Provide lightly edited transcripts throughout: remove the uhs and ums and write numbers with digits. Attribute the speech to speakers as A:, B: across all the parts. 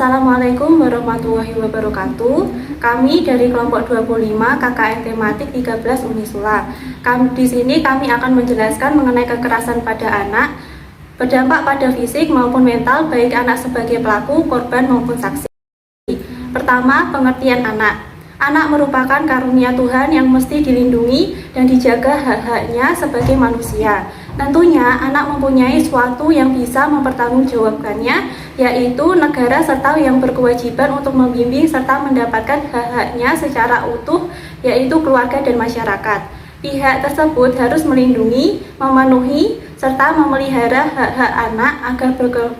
A: Assalamualaikum warahmatullahi wabarakatuh. Kami dari kelompok 25 KKN tematik 13 Unisula. Di sini kami akan menjelaskan mengenai kekerasan pada anak, berdampak pada fisik maupun mental, baik anak sebagai pelaku, korban maupun saksi. Pertama, pengertian anak. Anak merupakan karunia Tuhan yang mesti dilindungi dan dijaga hak-haknya sebagai manusia. Tentunya anak mempunyai sesuatu yang bisa mempertanggungjawabkannya, yaitu negara serta yang berkewajiban untuk membimbing serta mendapatkan hak-haknya secara utuh, yaitu keluarga dan masyarakat. Pihak tersebut harus melindungi, memenuhi, serta memelihara hak-hak anak agar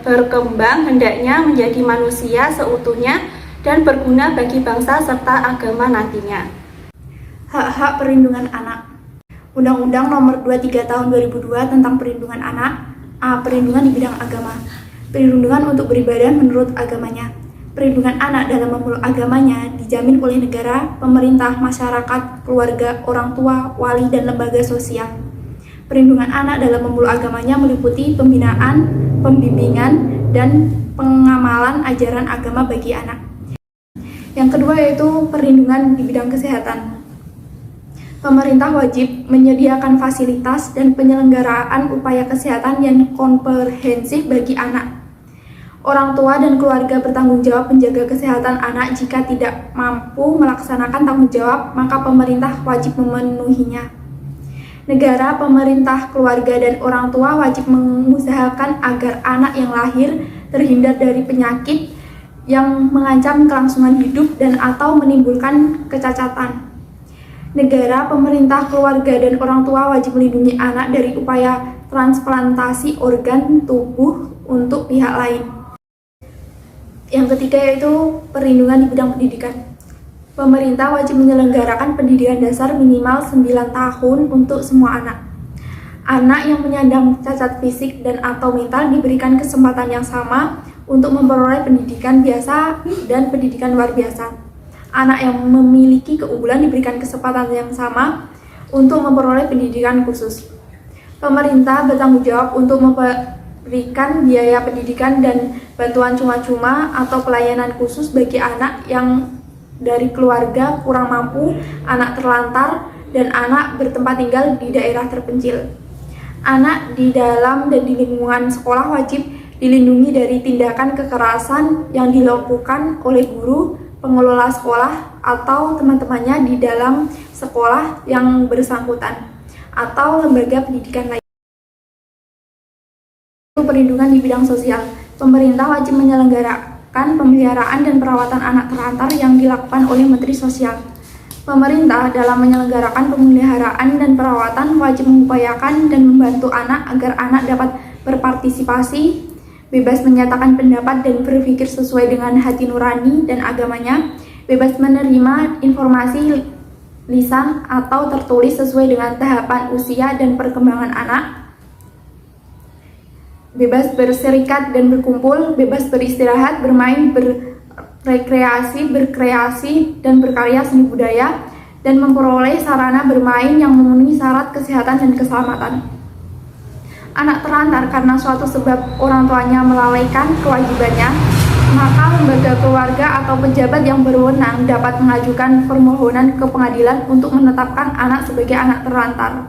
A: berkembang hendaknya menjadi manusia seutuhnya dan berguna bagi bangsa serta agama nantinya.
B: Hak-hak perlindungan anak. Undang-Undang Nomor 23 Tahun 2002 tentang Perlindungan Anak. A. Perlindungan di bidang agama. Perlindungan untuk beribadah menurut agamanya. Perlindungan anak dalam memeluk agamanya dijamin oleh negara, pemerintah, masyarakat, keluarga, orang tua, wali, dan lembaga sosial. Perlindungan anak dalam memeluk agamanya meliputi pembinaan, pembimbingan, dan pengamalan ajaran agama bagi anak. Yang kedua yaitu perlindungan di bidang kesehatan. Pemerintah wajib menyediakan fasilitas dan penyelenggaraan upaya kesehatan yang komprehensif bagi anak. Orang tua dan keluarga bertanggung jawab menjaga kesehatan anak. Jika tidak mampu melaksanakan tanggung jawab, maka pemerintah wajib memenuhinya. Negara, pemerintah, keluarga, dan orang tua wajib mengusahakan agar anak yang lahir terhindar dari penyakit yang mengancam kelangsungan hidup dan atau menimbulkan kecacatan. Negara, pemerintah, keluarga, dan orang tua wajib melindungi anak dari upaya transplantasi organ tubuh untuk pihak lain. Yang ketiga yaitu perlindungan di bidang pendidikan. Pemerintah wajib menyelenggarakan pendidikan dasar minimal 9 tahun untuk semua anak. Anak yang menyandang cacat fisik dan atau mental diberikan kesempatan yang sama untuk memperoleh pendidikan biasa dan pendidikan luar biasa. Anak yang memiliki keunggulan diberikan kesempatan yang sama untuk memperoleh pendidikan khusus. Pemerintah bertanggung jawab untuk memberikan biaya pendidikan dan bantuan cuma-cuma atau pelayanan khusus bagi anak yang dari keluarga kurang mampu, anak terlantar, dan anak bertempat tinggal di daerah terpencil. Anak di dalam dan di lingkungan sekolah wajib dilindungi dari tindakan kekerasan yang dilakukan oleh guru, pengelola sekolah, atau teman-temannya di dalam sekolah yang bersangkutan, atau lembaga pendidikan lain. Perlindungan di bidang sosial. Pemerintah wajib menyelenggarakan pemeliharaan dan perawatan anak terlantar yang dilakukan oleh Menteri Sosial. Pemerintah dalam menyelenggarakan pemeliharaan dan perawatan wajib mengupayakan dan membantu anak agar anak dapat berpartisipasi, bebas menyatakan pendapat dan berpikir sesuai dengan hati nurani dan agamanya, bebas menerima informasi lisan atau tertulis sesuai dengan tahapan usia dan perkembangan anak, bebas berserikat dan berkumpul, bebas beristirahat, bermain, berrekreasi, berkreasi, dan berkarya seni budaya, dan memperoleh sarana bermain yang memenuhi syarat kesehatan dan keselamatan. Anak terlantar karena suatu sebab orang tuanya melalaikan kewajibannya, maka lembaga keluarga atau pejabat yang berwenang dapat mengajukan permohonan ke pengadilan untuk menetapkan anak sebagai anak terlantar.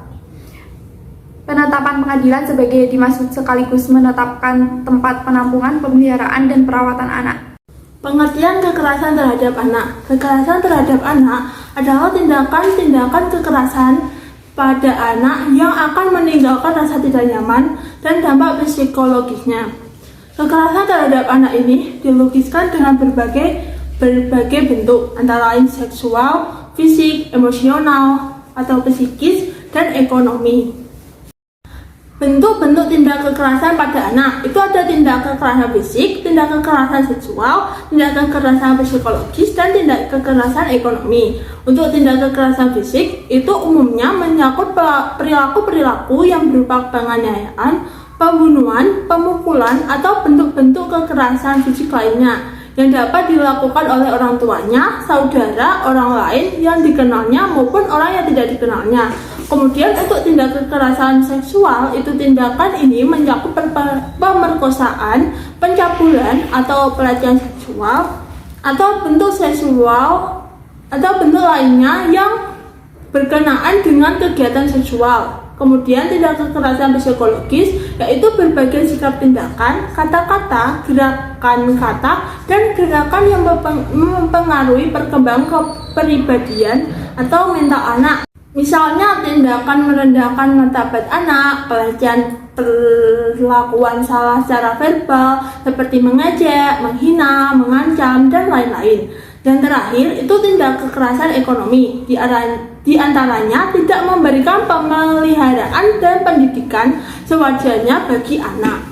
B: Penetapan pengadilan sebagai dimaksud sekaligus menetapkan tempat penampungan, pemeliharaan, dan perawatan anak.
C: Pengertian kekerasan terhadap anak. Kekerasan terhadap anak adalah tindakan-tindakan kekerasan pada anak yang akan meninggalkan rasa tidak nyaman dan dampak psikologisnya. Kekerasan terhadap anak ini dilukiskan dengan berbagai bentuk, antara lain seksual, fisik, emosional, atau psikis, dan ekonomi. Bentuk-bentuk tindak kekerasan pada anak itu ada tindak kekerasan fisik, tindak kekerasan seksual, tindak kekerasan psikologis, dan tindak kekerasan ekonomi. Untuk tindak kekerasan fisik itu umumnya menyangkut perilaku-perilaku yang berupa penganiayaan, pembunuhan, pemukulan, atau bentuk-bentuk kekerasan fisik lainnya yang dapat dilakukan oleh orang tuanya, saudara, orang lain yang dikenalnya maupun orang yang tidak dikenalnya. Kemudian untuk tindak kekerasan seksual, itu tindakan ini mencakup pemerkosaan, pencabulan atau pelecehan seksual seksual atau bentuk seksual atau bentuk lainnya yang berkenaan dengan kegiatan seksual. Kemudian tindak kekerasan psikologis yaitu berbagai sikap tindakan, kata-kata, gerakan kata, dan gerakan yang mempengaruhi perkembangan kepribadian atau mental anak. Misalnya tindakan merendahkan martabat anak, pelecehan perlakuan salah secara verbal seperti mengejek, menghina, mengancam, dan lain-lain. Dan terakhir itu tindak kekerasan ekonomi, di antaranya tidak memberikan pemeliharaan dan pendidikan sewajarnya bagi anak.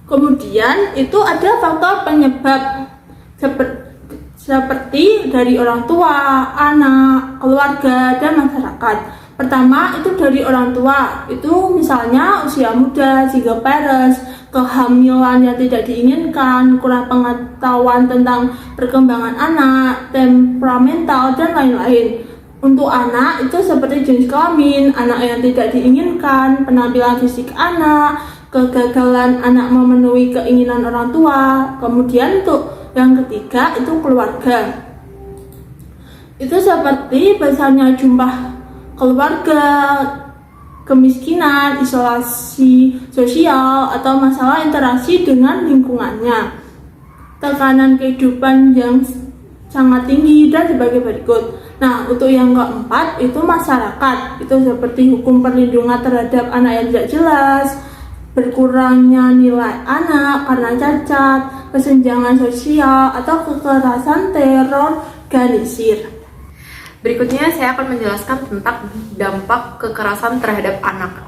C: Kemudian itu ada faktor penyebab seperti dari orang tua, anak, keluarga, dan masyarakat. Pertama itu dari orang tua, itu misalnya usia muda, single parents, kehamilan yang tidak diinginkan, kurang pengetahuan tentang perkembangan anak, temperamental, dan lain-lain. Untuk anak itu seperti jenis kelamin, anak yang tidak diinginkan, penampilan fisik anak, kegagalan anak memenuhi keinginan orang tua. Kemudian untuk yang ketiga itu keluarga. Itu seperti besarnya jumlah keluarga, kemiskinan, isolasi sosial, atau masalah interaksi dengan lingkungannya, tekanan kehidupan yang sangat tinggi, dan sebagai berikut. Nah, untuk yang keempat itu masyarakat, itu seperti hukum perlindungan terhadap anak yang tidak jelas, berkurangnya nilai anak karena cacat, kesenjangan sosial, atau kekerasan terorganisir.
D: Berikutnya saya akan menjelaskan tentang dampak kekerasan terhadap anak.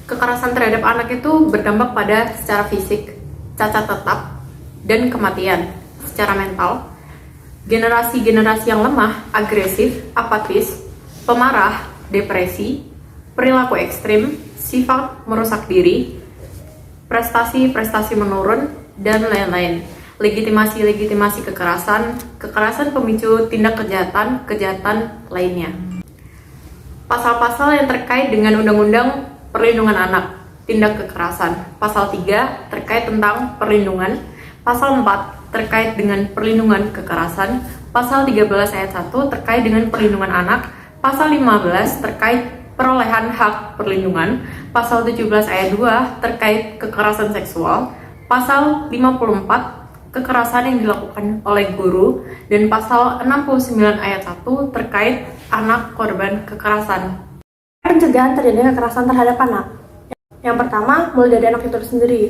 D: Kekerasan terhadap anak itu berdampak pada secara fisik, cacat tetap, dan kematian. Secara mental, generasi-generasi yang lemah, agresif, apatis, pemarah, depresi, perilaku ekstrim, sifat merusak diri, prestasi-prestasi menurun, dan lain-lain. Legitimasi kekerasan pemicu tindak kejahatan lainnya. Pasal-pasal yang terkait dengan Undang-Undang Perlindungan Anak, tindak kekerasan. Pasal 3 terkait tentang perlindungan. Pasal 4 terkait dengan perlindungan kekerasan. Pasal 13 ayat 1 terkait dengan perlindungan anak. Pasal 15 terkait perolehan hak perlindungan. Pasal 17 ayat 2 terkait kekerasan seksual. Pasal 54 kekerasan yang dilakukan oleh guru, dan pasal 69 ayat 1 terkait anak korban kekerasan.
A: Pencegahan terjadinya kekerasan terhadap anak. Yang pertama, mulai dari anak itu sendiri,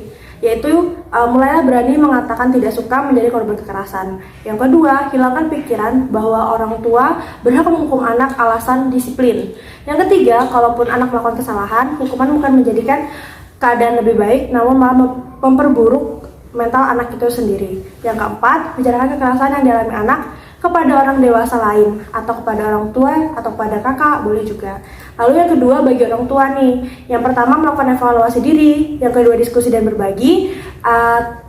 A: yaitu mulailah berani mengatakan tidak suka menjadi korban kekerasan. Yang kedua, hilangkan pikiran bahwa orang tua berhak menghukum anak alasan disiplin. Yang ketiga, kalaupun anak melakukan kesalahan, hukuman bukan menjadikan keadaan lebih baik, namun malah memperburuk mental anak itu sendiri. Yang keempat, bicarakan kekerasan yang dialami anak kepada orang dewasa lain, atau kepada orang tua, atau kepada kakak, boleh juga. Lalu yang kedua, bagi orang tua nih. Yang pertama, melakukan evaluasi diri. Yang kedua, diskusi dan berbagi.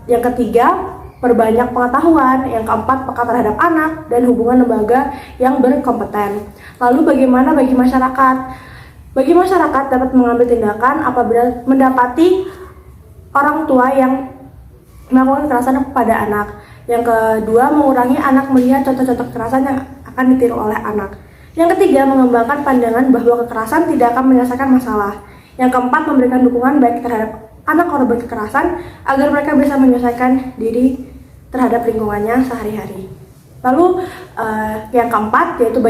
A: Yang ketiga, perbanyak pengetahuan. Yang keempat, peka terhadap anak dan hubungan lembaga yang berkompeten. Lalu bagaimana bagi masyarakat? Bagi masyarakat dapat mengambil tindakan apabila mendapati orang tua yang melakukan kekerasan kepada anak. Yang kedua, mengurangi anak melihat contoh-contoh kekerasan yang akan ditiru oleh anak. Yang ketiga, mengembangkan pandangan bahwa kekerasan tidak akan menyelesaikan masalah. Yang keempat, memberikan dukungan baik terhadap anak korban kekerasan agar mereka bisa menyelesaikan diri terhadap lingkungannya sehari-hari. Lalu yang keempat, yaitu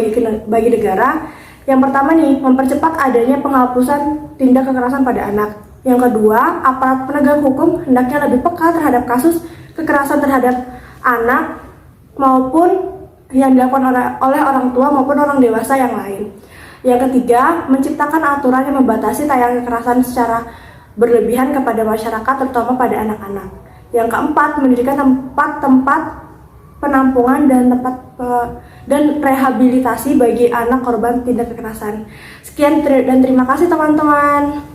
A: bagi negara. Yang pertama nih, mempercepat adanya penghapusan tindak kekerasan pada anak. Yang kedua, aparat penegak hukum hendaknya lebih peka terhadap kasus kekerasan terhadap anak maupun yang dilakukan oleh orang tua maupun orang dewasa yang lain. Yang ketiga, menciptakan aturan yang membatasi tayangan kekerasan secara berlebihan kepada masyarakat, terutama pada anak-anak. Yang keempat, mendirikan tempat-tempat penampungan dan rehabilitasi bagi anak korban tindak kekerasan. Sekian dan terima kasih teman-teman.